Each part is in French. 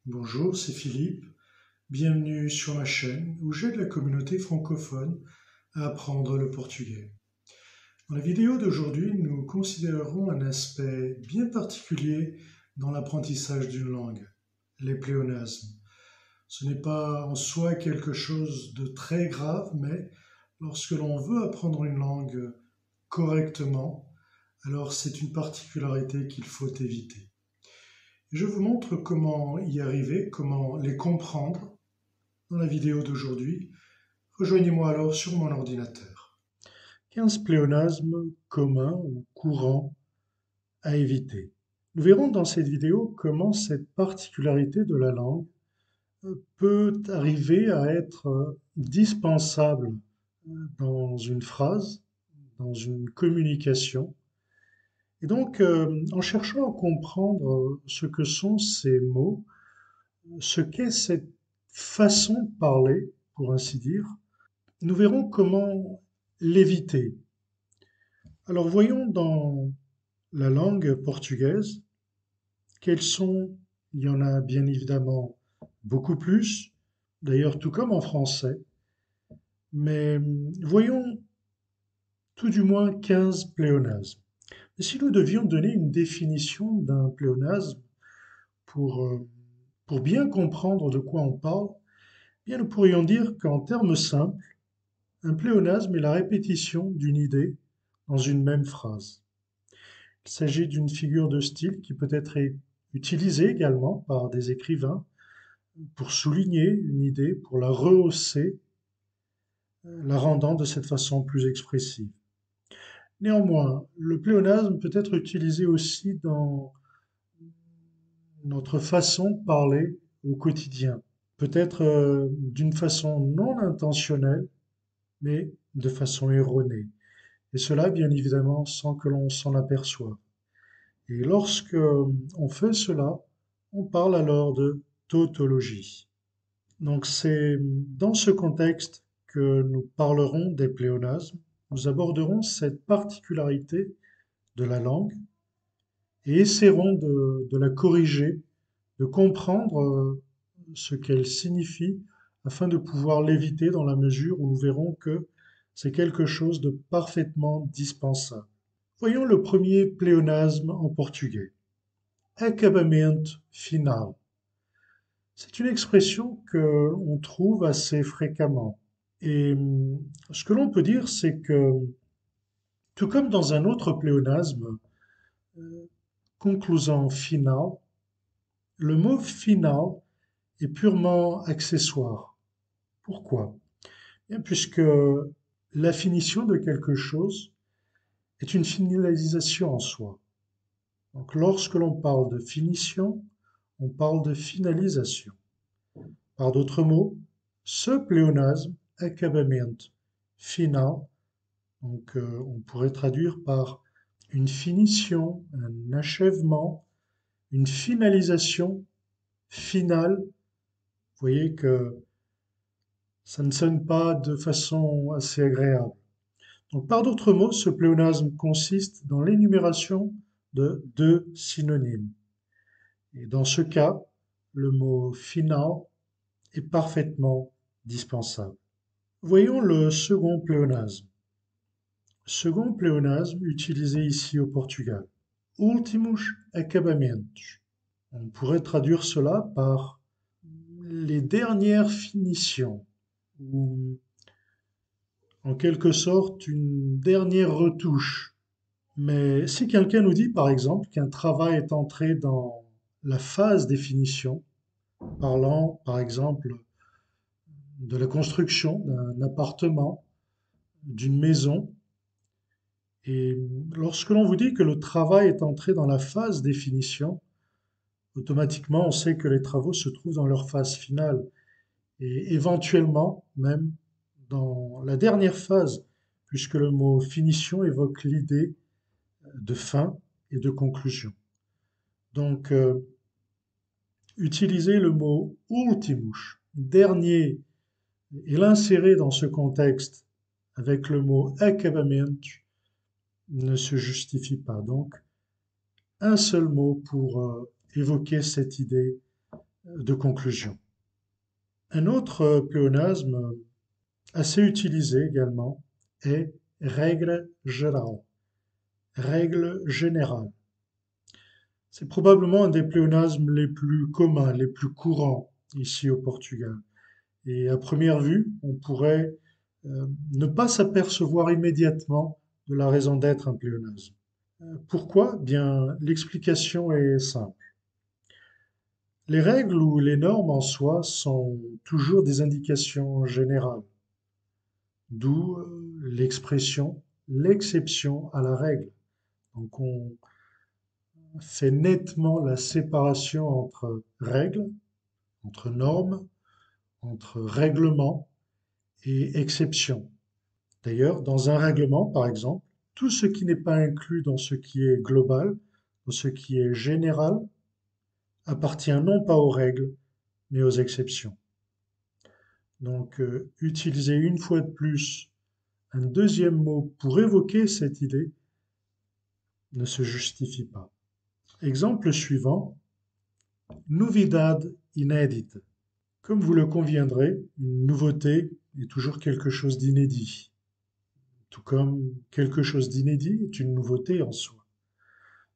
Bonjour, c'est Philippe. Bienvenue sur ma chaîne où j'aide la communauté francophone à apprendre le portugais. Dans la vidéo d'aujourd'hui, nous considérerons un aspect bien particulier dans l'apprentissage d'une langue, les pléonasmes. Ce n'est pas en soi quelque chose de très grave, mais lorsque l'on veut apprendre une langue correctement, alors c'est une particularité qu'il faut éviter. Je vous montre comment y arriver, comment les comprendre dans la vidéo d'aujourd'hui. Rejoignez-moi alors sur mon ordinateur. 15 pléonasmes communs ou courants à éviter. Nous verrons dans cette vidéo comment cette particularité de la langue peut arriver à être dispensable dans une phrase, dans une communication. Et donc, en cherchant à comprendre ce que sont ces mots, ce qu'est cette façon de parler, pour ainsi dire, nous verrons comment l'éviter. Alors voyons dans la langue portugaise quels sont, il y en a bien évidemment beaucoup plus, d'ailleurs tout comme en français, mais voyons tout du moins 15 pléonasmes. Et si nous devions donner une définition d'un pléonasme pour, euh, pour bien comprendre de quoi on parle, eh bien nous pourrions dire qu'en termes simples, un pléonasme est la répétition d'une idée dans une même phrase. Il s'agit d'une figure de style qui peut être utilisée également par des écrivains pour souligner une idée, pour la rehausser, la rendant de cette façon plus expressive. Néanmoins, le pléonasme peut être utilisé aussi dans notre façon de parler au quotidien, peut-être d'une façon non intentionnelle, mais de façon erronée. Et cela, bien évidemment, sans que l'on s'en aperçoive. Et lorsque on fait cela, on parle alors de tautologie. Donc c'est dans ce contexte que nous parlerons des pléonasmes. Nous aborderons cette particularité de la langue et essaierons de la corriger, de comprendre ce qu'elle signifie afin de pouvoir l'éviter dans la mesure où nous verrons que c'est quelque chose de parfaitement dispensable. Voyons le premier pléonasme en portugais. Acabamento final. C'est une expression que l'on trouve assez fréquemment. Et ce que l'on peut dire, c'est que, tout comme dans un autre pléonasme, euh, conclusant final, le mot final est purement accessoire. Pourquoi? Bien, puisque la finition de quelque chose est une finalisation en soi. Donc lorsque l'on parle de finition, on parle de finalisation. Par d'autres mots, ce pléonasme, acabamento final, donc on pourrait traduire par une finition, un achèvement, une finalisation finale. Vous voyez que ça ne sonne pas de façon assez agréable. Donc, par d'autres mots, ce pléonasme consiste dans l'énumération de deux synonymes. Et dans ce cas, le mot final est parfaitement dispensable. Voyons le second pléonasme. Second pléonasme utilisé ici au Portugal. Últimos acabamentos. On pourrait traduire cela par les dernières finitions, ou en quelque sorte une dernière retouche. Mais si quelqu'un nous dit par exemple qu'un travail est entré dans la phase des finitions, parlant par exemple de la construction d'un appartement, d'une maison, et lorsque l'on vous dit que le travail est entré dans la phase des finitions, automatiquement on sait que les travaux se trouvent dans leur phase finale et éventuellement même dans la dernière phase, puisque le mot finition évoque l'idée de fin et de conclusion. Donc, utiliser le mot ultimus, dernier, et l'insérer dans ce contexte avec le mot acabamento ne se justifie pas. Donc, un seul mot pour évoquer cette idée de conclusion. Un autre pléonasme assez utilisé également est règle générale. Règle générale. C'est probablement un des pléonasmes les plus communs, les plus courants ici au Portugal. Et à première vue, on pourrait ne pas s'apercevoir immédiatement de la raison d'être un pléonasme. Pourquoi? Bien, l'explication est simple. Les règles ou les normes en soi sont toujours des indications générales, d'où l'expression l'exception à la règle. Donc on fait nettement la séparation entre règles, entre normes, entre règlement et exception. D'ailleurs, dans un règlement, par exemple, tout ce qui n'est pas inclus dans ce qui est global, dans ce qui est général, appartient non pas aux règles, mais aux exceptions. Donc, utiliser une fois de plus un deuxième mot pour évoquer cette idée ne se justifie pas. Exemple suivant, novidad inédite. Comme vous le conviendrez, une nouveauté est toujours quelque chose d'inédit, tout comme quelque chose d'inédit est une nouveauté en soi.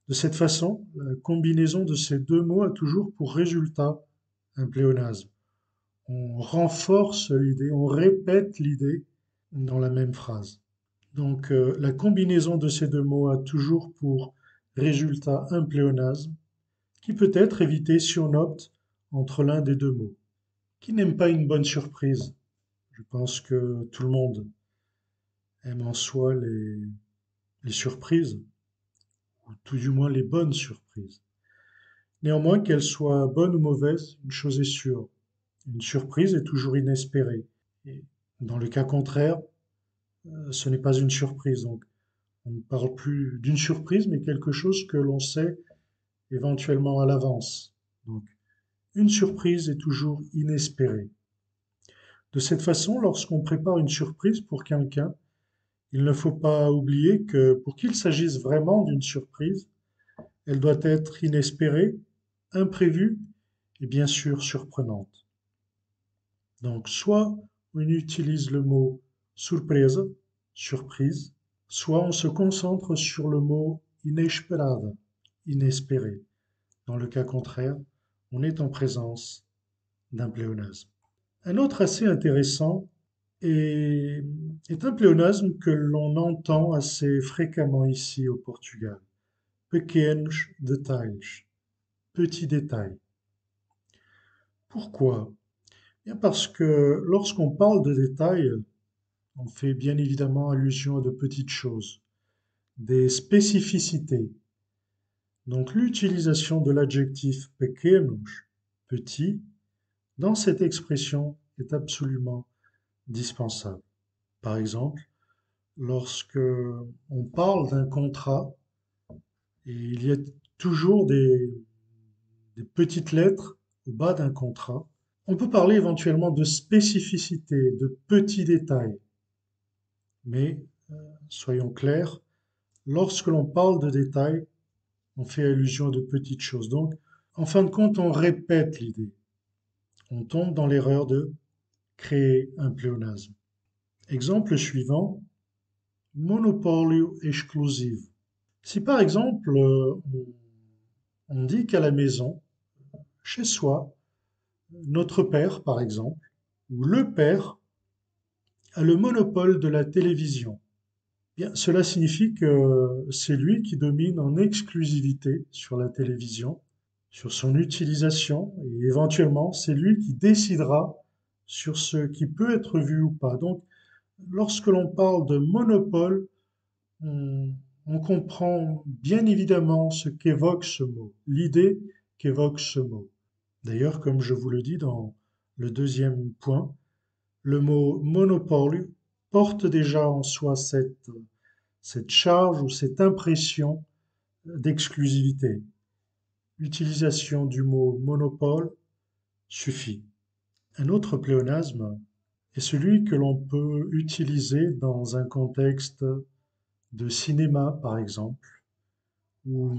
De cette façon, la combinaison de ces deux mots a toujours pour résultat un pléonasme. On renforce l'idée, on répète l'idée dans la même phrase. Donc la combinaison de ces deux mots a toujours pour résultat un pléonasme qui peut être évité si on opte entre l'un des deux mots. Qui n'aime pas une bonne surprise? Je pense que tout le monde aime en soi les surprises, ou tout du moins les bonnes surprises. Néanmoins, qu'elles soient bonnes ou mauvaises, une chose est sûre, une surprise est toujours inespérée. Et dans le cas contraire, ce n'est pas une surprise. Donc, on ne parle plus d'une surprise, mais quelque chose que l'on sait éventuellement à l'avance. Donc, une surprise est toujours inespérée. De cette façon, lorsqu'on prépare une surprise pour quelqu'un, il ne faut pas oublier que pour qu'il s'agisse vraiment d'une surprise, elle doit être inespérée, imprévue et bien sûr surprenante. Donc, soit on utilise le mot surpresa, surprise, soit on se concentre sur le mot inesperada, inespéré. Dans le cas contraire, on est en présence d'un pléonasme. Un autre assez intéressant est, est un pléonasme que l'on entend assez fréquemment ici au Portugal. Pequenos detalhes, petits détails. Pourquoi? Bien parce que lorsqu'on parle de détails, on fait bien évidemment allusion à de petites choses, des spécificités. Donc l'utilisation de l'adjectif pequenos, petit, dans cette expression est absolument dispensable. Par exemple, lorsque on parle d'un contrat, et il y a toujours des petites lettres au bas d'un contrat, on peut parler éventuellement de spécificité, de petits détails. Mais soyons clairs, lorsque l'on parle de détails, on fait allusion à de petites choses. Donc, en fin de compte, on répète l'idée. On tombe dans l'erreur de créer un pléonasme. Exemple suivant, monopolio exclusive. Si par exemple, on dit qu'à la maison, chez soi, notre père, par exemple, ou le père, a le monopole de la télévision. Bien, cela signifie que c'est lui qui domine en exclusivité sur la télévision, sur son utilisation, et éventuellement, c'est lui qui décidera sur ce qui peut être vu ou pas. Donc, lorsque l'on parle de monopole, on, on comprend bien évidemment ce qu'évoque ce mot, l'idée qu'évoque ce mot. D'ailleurs, comme je vous le dis dans le deuxième point, le mot monopole porte déjà en soi cette charge ou cette impression d'exclusivité. L'utilisation du mot monopole suffit. Un autre pléonasme est celui que l'on peut utiliser dans un contexte de cinéma, par exemple, ou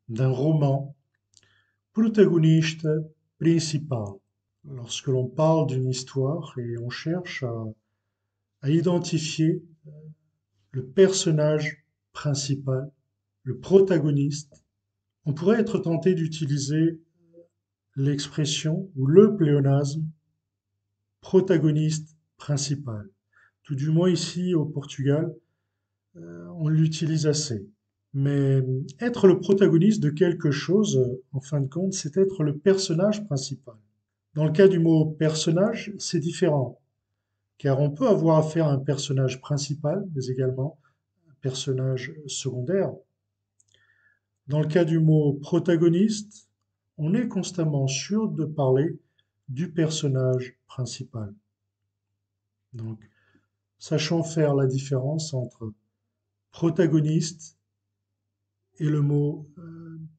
d'un roman, protagoniste principal. Lorsque l'on parle d'une histoire et on cherche à identifier le personnage principal, le protagoniste, on pourrait être tenté d'utiliser l'expression ou le pléonasme protagoniste principal. Tout du moins ici au Portugal, on l'utilise assez. Mais être le protagoniste de quelque chose, en fin de compte, c'est être le personnage principal. Dans le cas du mot personnage, c'est différent, car on peut avoir affaire à un personnage principal, mais également un personnage secondaire. Dans le cas du mot protagoniste, on est constamment sûr de parler du personnage principal. Donc, sachant faire la différence entre protagoniste et le mot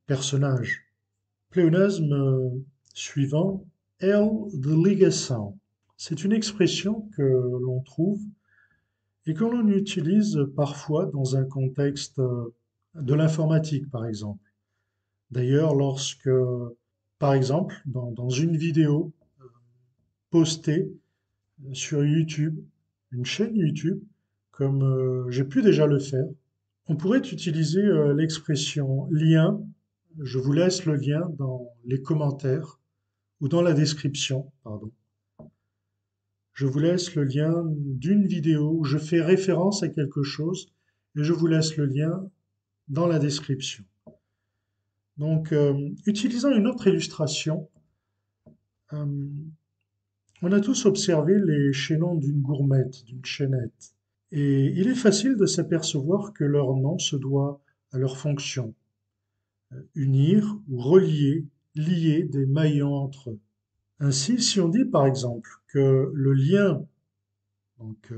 personnage. Pléonasme suivant, L de ligação. C'est une expression que l'on trouve et que l'on utilise parfois dans un contexte de l'informatique, par exemple. D'ailleurs, lorsque, par exemple, dans une vidéo postée sur YouTube, une chaîne YouTube, comme j'ai pu déjà le faire, on pourrait utiliser l'expression lien. Je vous laisse le lien dans les commentaires ou dans la description, pardon. Je vous laisse le lien d'une vidéo où je fais référence à quelque chose et je vous laisse le lien dans la description. Donc, utilisant une autre illustration, euh, on a tous observé les chaînons d'une gourmette, d'une chaînette. Et il est facile de s'apercevoir que leur nom se doit à leur fonction, unir ou relier, lier des maillons entre eux. Ainsi, si on dit par exemple que le lien, donc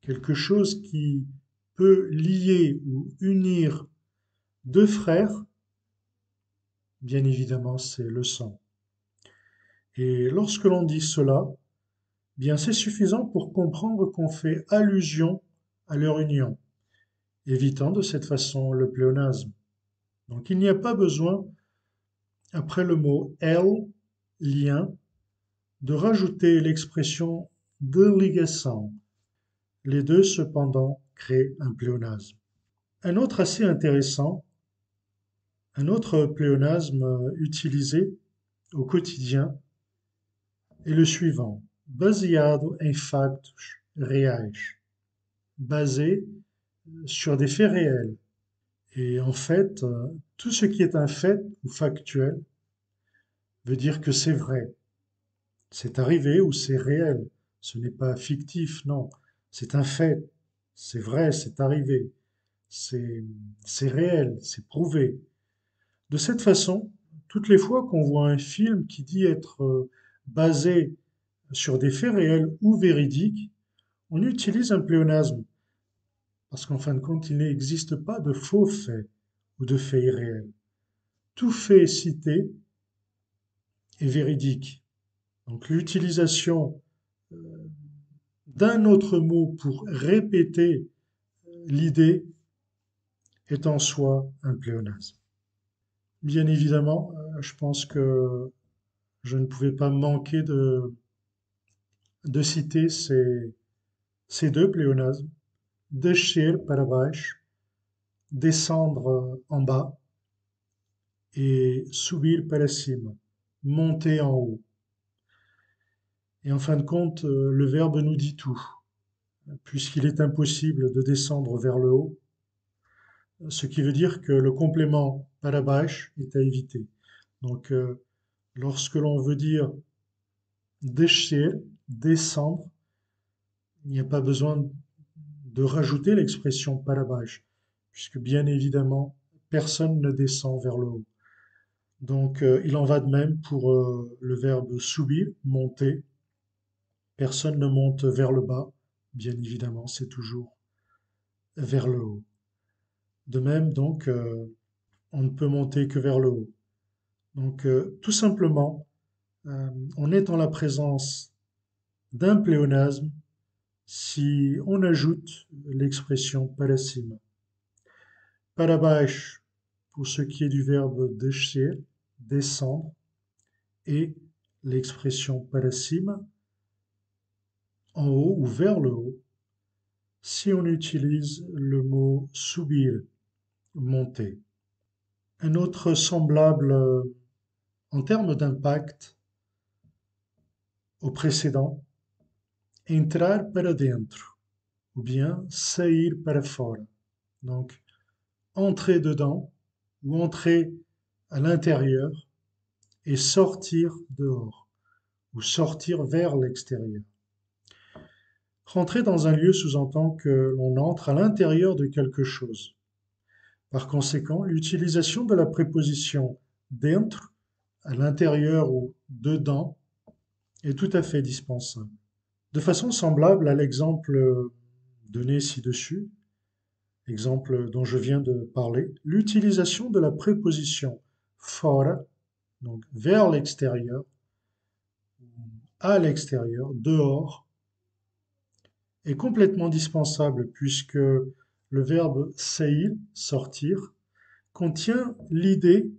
quelque chose qui peut lier ou unir deux frères, bien évidemment, c'est le sang. Et lorsque l'on dit cela, bien c'est suffisant pour comprendre qu'on fait allusion à leur union, évitant de cette façon le pléonasme. Donc il n'y a pas besoin, après le mot L, lien, de rajouter l'expression de ligação. Les deux, cependant, créent un pléonasme. Un autre assez intéressant, un autre pléonasme utilisé au quotidien est le suivant: baseado em factos reais, basé sur des faits réels. Et en fait, tout ce qui est un fait ou factuel veut dire que c'est vrai. C'est arrivé ou c'est réel. Ce n'est pas fictif, non. C'est un fait. C'est vrai, c'est arrivé. C'est c'est réel, c'est prouvé. De cette façon, toutes les fois qu'on voit un film qui dit être basé sur des faits réels ou véridiques, on utilise un pléonasme. Parce qu'en fin de compte, il n'existe pas de faux faits ou de faits irréels. Tout fait cité est véridique. Donc l'utilisation d'un autre mot pour répéter l'idée est en soi un pléonasme. Bien évidemment, je pense que je ne pouvais pas manquer de citer ces deux pléonasmes, descer para baixo, descendre en bas, et subir para cima, monter en haut. Et en fin de compte, le verbe nous dit tout, puisqu'il est impossible de descendre vers le haut, ce qui veut dire que le complément para baixo est à éviter. Donc, lorsque l'on veut dire descer, descendre, il n'y a pas besoin de rajouter l'expression para baixo, puisque bien évidemment, personne ne descend vers le haut. Donc, il en va de même pour le verbe subir, monter. Personne ne monte vers le bas, bien évidemment, c'est toujours vers le haut. De même, donc, on ne peut monter que vers le haut. Donc, tout simplement, on est en la présence d'un pléonasme si on ajoute l'expression para cima. Para baixo, pour ce qui est du verbe descer, descendre, et l'expression para cima, en haut ou vers le haut, si on utilise le mot subir, monter. Un autre semblable en termes d'impact au précédent, entrar para dentro, ou bien sair para fora. Donc, entrer dedans ou entrer à l'intérieur et sortir dehors ou sortir vers l'extérieur. Rentrer dans un lieu sous-entend que l'on entre à l'intérieur de quelque chose. Par conséquent, l'utilisation de la préposition dentro, à l'intérieur ou dedans, est tout à fait dispensable. De façon semblable à l'exemple donné ci-dessus, exemple dont je viens de parler, l'utilisation de la préposition fora, donc vers l'extérieur, à l'extérieur, dehors, est complètement dispensable puisque le verbe sair, sortir, contient l'idée,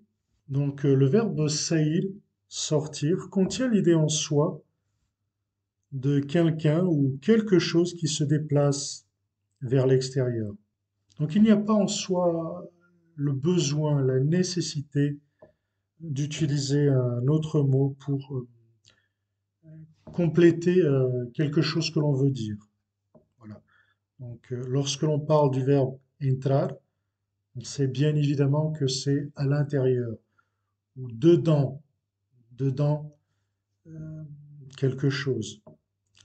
donc le verbe sair, sortir, contient l'idée en soi de quelqu'un ou quelque chose qui se déplace vers l'extérieur. Donc il n'y a pas en soi le besoin, la nécessité d'utiliser un autre mot pour compléter quelque chose que l'on veut dire. Voilà. Donc lorsque l'on parle du verbe entrar, on sait bien évidemment que c'est à l'intérieur ou dedans euh, quelque chose.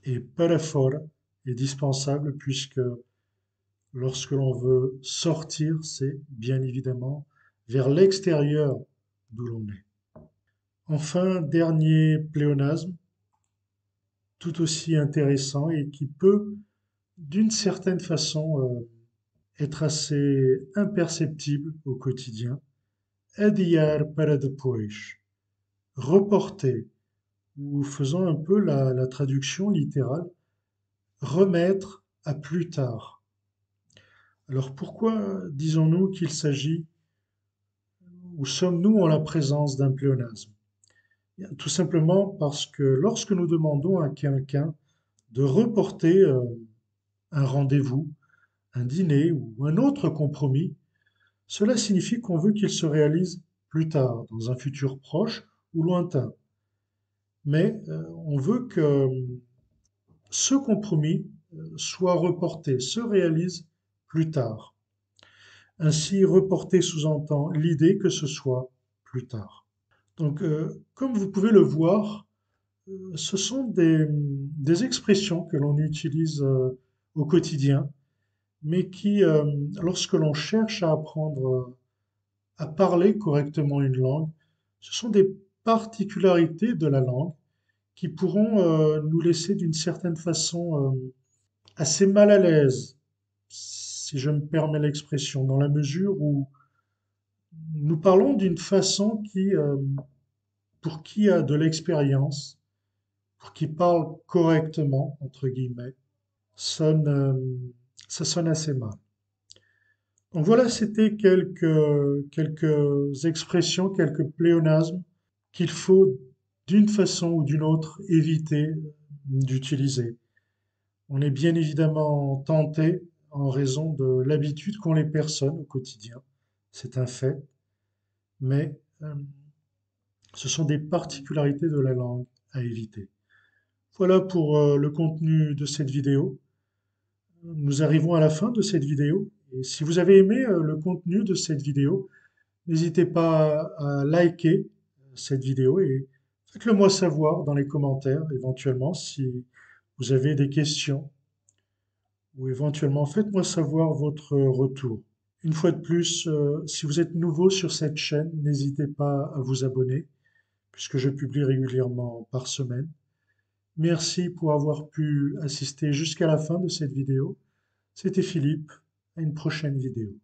Et para fora est dispensable puisque lorsque l'on veut sortir, c'est bien évidemment vers l'extérieur d'où l'on est. Enfin, dernier pléonasme, tout aussi intéressant et qui peut, d'une certaine façon, être assez imperceptible au quotidien. Adiar para depois. Reporter, ou faisant un peu la traduction littérale, remettre à plus tard. Alors pourquoi disons-nous qu'il s'agit, ou sommes-nous en la présence d'un pléonasme? Bien, tout simplement parce que lorsque nous demandons à quelqu'un de reporter un rendez-vous, un dîner ou un autre compromis, cela signifie qu'on veut qu'il se réalise plus tard, dans un futur proche ou lointain. Mais on veut que ce compromis soit reporté, se réalise plus tard. Ainsi, reporter sous-entend l'idée que ce soit plus tard. Donc, comme vous pouvez le voir, ce sont des expressions que l'on utilise au quotidien, mais qui, lorsque l'on cherche à apprendre à parler correctement une langue, ce sont des particularités de la langue qui pourront nous laisser d'une certaine façon assez mal à l'aise, si je me permets l'expression, dans la mesure où nous parlons d'une façon qui, pour qui a de l'expérience, pour qui parle correctement, entre guillemets, sonne, ça sonne assez mal. Donc voilà, c'était quelques expressions, quelques pléonasmes qu'il faut d'une façon ou d'une autre éviter d'utiliser. On est bien évidemment tenté en raison de l'habitude qu'ont les personnes au quotidien, c'est un fait, mais ce sont des particularités de la langue à éviter. Voilà pour le contenu de cette vidéo. Nous arrivons à la fin de cette vidéo. Et si vous avez aimé le contenu de cette vidéo, n'hésitez pas à liker cette vidéo et faites-le moi savoir dans les commentaires éventuellement si vous avez des questions ou éventuellement faites-moi savoir votre retour. Une fois de plus, si vous êtes nouveau sur cette chaîne, n'hésitez pas à vous abonner puisque je publie régulièrement par semaine. Merci pour avoir pu assister jusqu'à la fin de cette vidéo. C'était Philippe, à une prochaine vidéo.